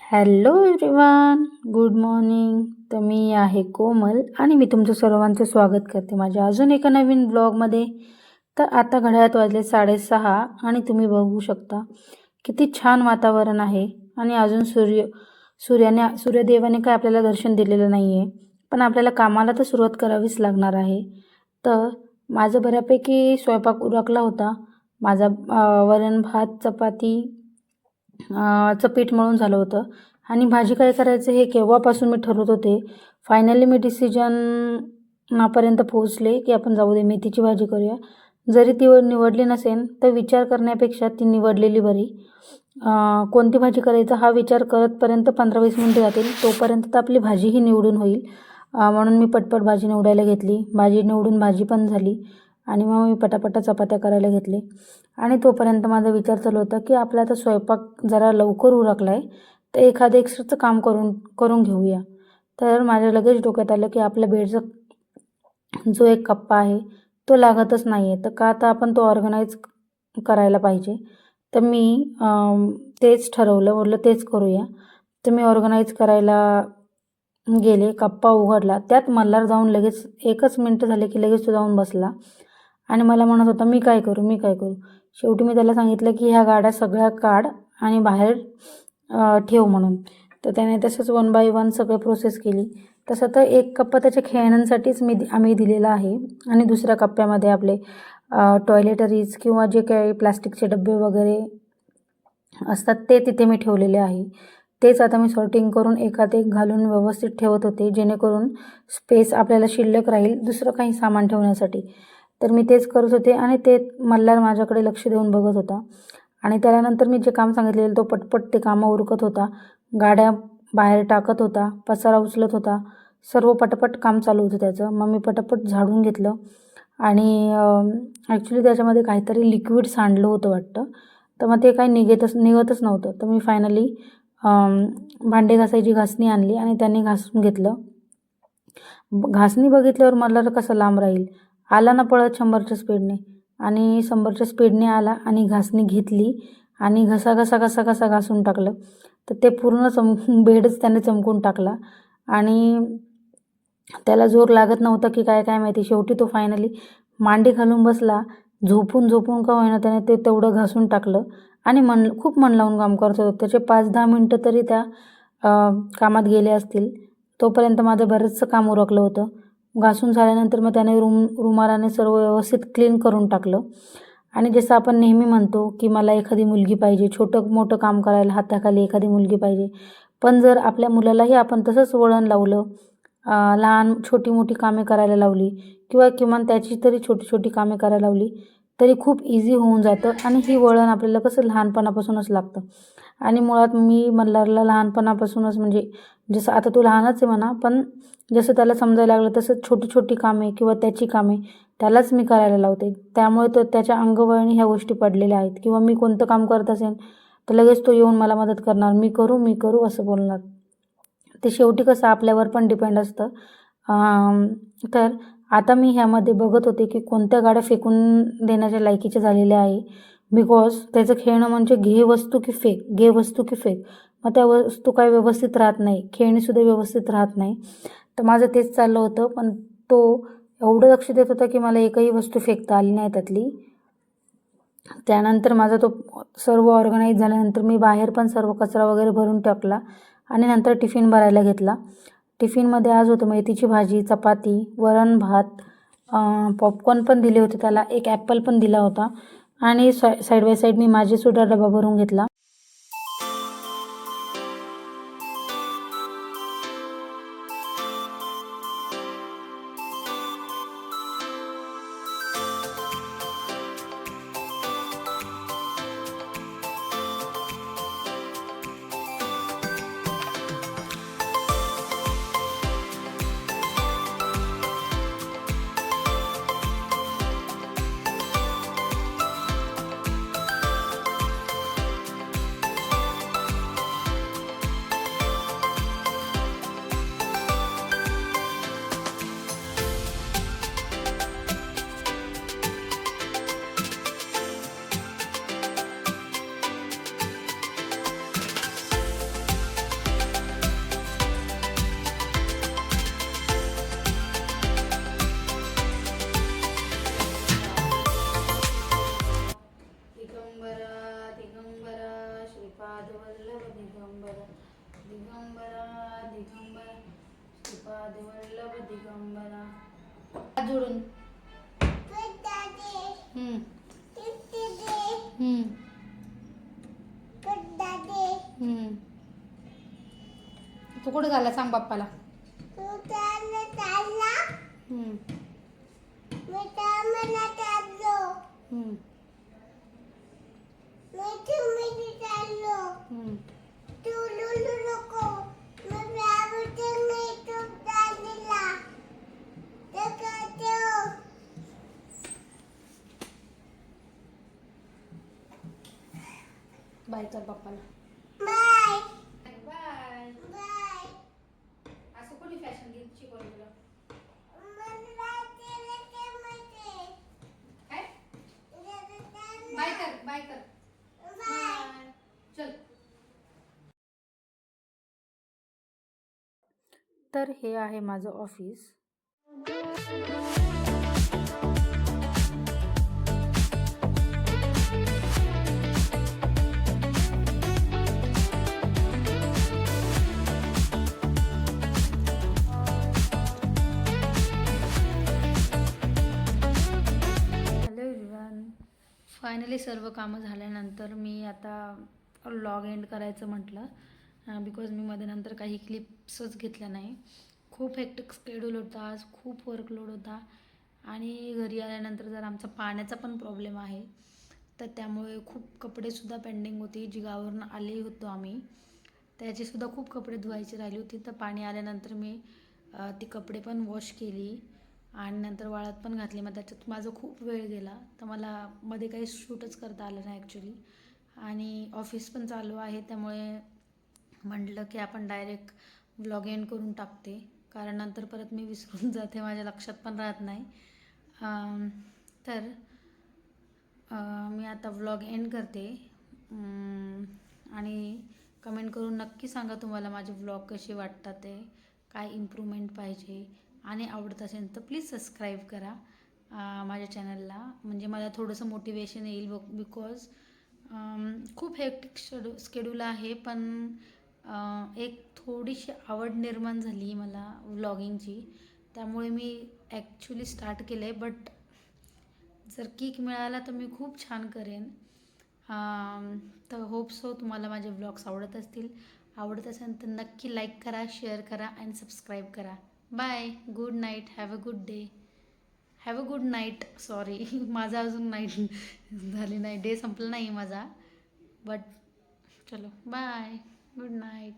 Hello everyone, good morning. तर मी आहे कोमल आणि मी तुमचं सर्वांचं स्वागत करते माझ्या अजून एका नवीन ब्लॉगमध्ये. तर आता घड्याळात वाजले 6:30 आणि तुम्ही बघू शकता किती छान वातावरण आहे. आणि अजून सूर्यदेवाने काय आपल्याला दर्शन दिलेलं नाही आहे, पण आपल्याला कामाला तर सुरुवात करावीच लागणार आहे. तर माझं बऱ्यापैकी स्वयंपाक उरकला होता. माझा वरण भात चपाती चं पीठ मळून झालं होतं आणि भाजी काय करायचं हे केव्हापासून मी ठरवत होते. फायनली मी डिसिजनपर्यंत पोहोचले की आपण जाऊ दे, मेथीची भाजी करूया. जरी ती निवडली नसेल तर विचार करण्यापेक्षा ती निवडलेली बरी. कोणती भाजी करायचं हा विचार करतपर्यंत 15-20 मिनटं जातील, तोपर्यंत तर आपली भाजीही निवडून होईल. म्हणून मी पटपट भाजी निवडायला घेतली. भाजी निवडून भाजी पण झाली आणि मग मी पटापटा चपात्या करायला घेतले. आणि तोपर्यंत माझा विचार चालू होता की आपला आता स्वयंपाक जरा लवकर उरकला आहे, तर एखादं एक्स्ट्राचं काम करून घेऊया. तर माझ्या लगेच डोक्यात आलं की आपल्या बेडचा जो एक कप्पा आहे तो लागतच नाही आहे, तर का आता आपण तो ऑर्गनाईज करायला पाहिजे. तर मी तेच ठरवलं, म्हटलं तेच करूया. तर मी ऑर्गनाईज करायला गेले, कप्पा उघडला. त्यात मल्हार जाऊन लगेच 1च मिनटं झाले की लगेच तो जाऊन बसला आणि मला म्हणत होता मी काय करू. शेवटी मी त्याला सांगितलं की ह्या गाड्या सगळ्या काढ आणि बाहेर ठेव म्हणून. तर त्याने तसंच 1 बाय 1 सगळं प्रोसेस केली. तसं तर एक कप्पा त्याच्या खेळण्यांसाठीच आम्ही दिलेला आहे आणि दुसऱ्या कप्प्यामध्ये आपले टॉयलेटरीज किंवा जे काही प्लास्टिकचे डबे वगैरे असतात ते तिथे मी ठेवलेले आहे. तेच आता मी सॉर्टिंग करून एकात एक घालून व्यवस्थित ठेवत होते, जेणेकरून स्पेस आपल्याला शिल्लक राहील दुसरं काही सामान ठेवण्यासाठी. तर मी तेच करत होते आणि ते मल्हार माझ्याकडे लक्ष देऊन बघत होता आणि त्यानंतर मी जे काम सांगितलेलं तो पटपट ते कामं उरकत होता. गाड्या बाहेर टाकत होता, पसारा उचलत होता, सर्व पटपट काम चालू होतं त्याचं. मग मी पटपट झाडून घेतलं आणि ॲक्च्युली त्याच्यामध्ये काहीतरी लिक्विड सांडलं होतं वाटतं. तर मग ते काही निघतच नव्हतं. तर मी फायनली भांडे घासायची घासणी आणली आणि त्यांनी घासून घेतलं. घासणी बघितल्यावर मला कसं लांब राहील, आला ना पळत 100च्या स्पीडने आणि 100च्या स्पीडने आला आणि घासणी घेतली आणि घसा घासून टाकलं. तर ते पूर्ण बेडच त्याने चमकून टाकला आणि त्याला जोर लागत नव्हता की काय माहिती. शेवटी तो फायनली मांडी घालून बसला. झोपून का होईना त्याने ते तेवढं घासून टाकलं आणि खूप मन लावून काम करत होतं. त्याचे 5-10 मिनटं तरी त्या कामात गेले असतील. तोपर्यंत माझं बरंचसं काम उरकलं होतं. घासून झाल्यानंतर मग त्याने रुमालाने सर्व व्यवस्थित क्लीन करून टाकलं. आणि जसं आपण नेहमी म्हणतो की मला एखादी मुलगी पाहिजे, छोटं मोठं काम करायला हाताखाली एखादी मुलगी पाहिजे. पण जर आपल्या मुलालाही आपण तसंच वळण लावलं, लहान छोटी मोठी कामे करायला लावली किंवा किमान त्याची तरी छोटी छोटी कामे करायला लावली तरी खूप इझी होऊन जातं. आणि ही वळण आपल्याला कसं लहानपणापासूनच लागतं. आणि मुळात मी मल्हारला लहानपणापासूनच म्हणजे जसं आता तो लहानच आहे म्हणा, पण जसं त्याला समजायला लागलं तसं छोटी छोटी कामे किंवा त्याची कामे त्यालाच मी करायला लावते. त्यामुळे तो त्याच्या अंगवळणी ह्या गोष्टी पडलेल्या आहेत. किंवा मी कोणतं काम करत असेल तर लगेच तो येऊन मला मदत करणार, मी करू असं बोलणार. ते शेवटी कसं आपल्यावर पण डिपेंड असतं. तर आता मी ह्यामध्ये बघत होते की कोणत्या गाड्या फेकून देण्याच्या लायकीच्या झालेल्या आहे. बिकॉज त्याचं खेळणं म्हणजे घे वस्तू की फेक. मग त्या वस्तू काय व्यवस्थित राहत नाही, खेळणीसुद्धा व्यवस्थित राहत नाही. तर माझं तेच चाललं होतं. पण तो एवढं लक्ष देत होता की मला एकही वस्तू फेकता आली नाही त्यातली. त्यानंतर माझा तो सर्व ऑर्गनाईज झाल्यानंतर मी बाहेर पण सर्व कचरा वगैरे भरून टाकला आणि नंतर टिफिन भरायला घेतला. टिफिनमध्ये आज होतं मेथीची भाजी, चपाती, वरण भात, पॉपकॉर्न पण दिले होते त्याला, एक ॲपल पण दिला होता आणि साईड बाय साईड मी माझीसुद्धा डबा भरून घेतला. दिगंबरा दिगंबरा दिगंबरा श्रीपाद वल्लभ दिगंबरा. हात जोडून. तू कुठं झाला सांग बाप्पाला. बाय कर बाप्पाला. Bye bye bye. असं कोणी फॅशन घेत शिकवलं तुला. बाय कर बाय कर बाय. चल. तर हे आहे माझं ऑफिस. फायनली सर्व कामं झाल्यानंतर मी आता लॉग एंड करायचं म्हटलं बिकॉज मी मध्ये नंतर काही क्लिप्सच घेतल्या नाही. खूप हेक्टिक शेड्यूल होता आज, खूप वर्कलोड होता आणि घरी आल्यानंतर जर आमचा पाण्याचा पण प्रॉब्लेम आहे तर त्यामुळे खूप कपडेसुद्धा पेंडिंग होती. जी गावावरून आले होतो आम्ही त्याचीसुद्धा खूप कपडे धुवायची राहिली होती. तर पाणी आल्यानंतर मी ती कपडे पण वॉश केली आणि नंतर वाळत पण घातली. मग त्याच्यात माझा खूप वेळ गेला तर मला मध्ये काही शूटच करता आलं नाही ॲक्च्युली. आणि ऑफिस पण चालू आहे त्यामुळे म्हटलं की आपण डायरेक्ट व्लॉग एंड करून टाकते, कारण नंतर परत मी विसरून जाते, माझ्या लक्षात पण राहत नाही. तर मी आता व्लॉग एंड करते आणि कमेंट करून नक्की सांगा तुम्हाला माझे व्लॉग कसे वाटतात, ते काय इम्प्रूव्हमेंट पाहिजे आणि आवडत असेल तर प्लीज सबस्क्राईब करा माझ्या चॅनलला. म्हणजे मला थोडंसं मोटिवेशन येईल बिकॉज खूप हेक्टिक स्केड्यूल आहे. पण एक थोडीशी आवड निर्माण झाली मला व्लॉगिंगची, त्यामुळे मी ॲक्च्युली स्टार्ट केलं आहे. बट जर किक मिळाला तर मी खूप छान करेन. तर होप सो तुम्हाला माझे व्लॉग्स आवडत असतील. आवडत असेल तर नक्की लाईक करा, शेअर करा आणि सबस्क्राईब करा. Bye. Good night. Have a good day. Have a good night. Sorry माझा अजून नाईट झाली नाही, डे संपला नाही माझा. बट चलो बाय. Good night.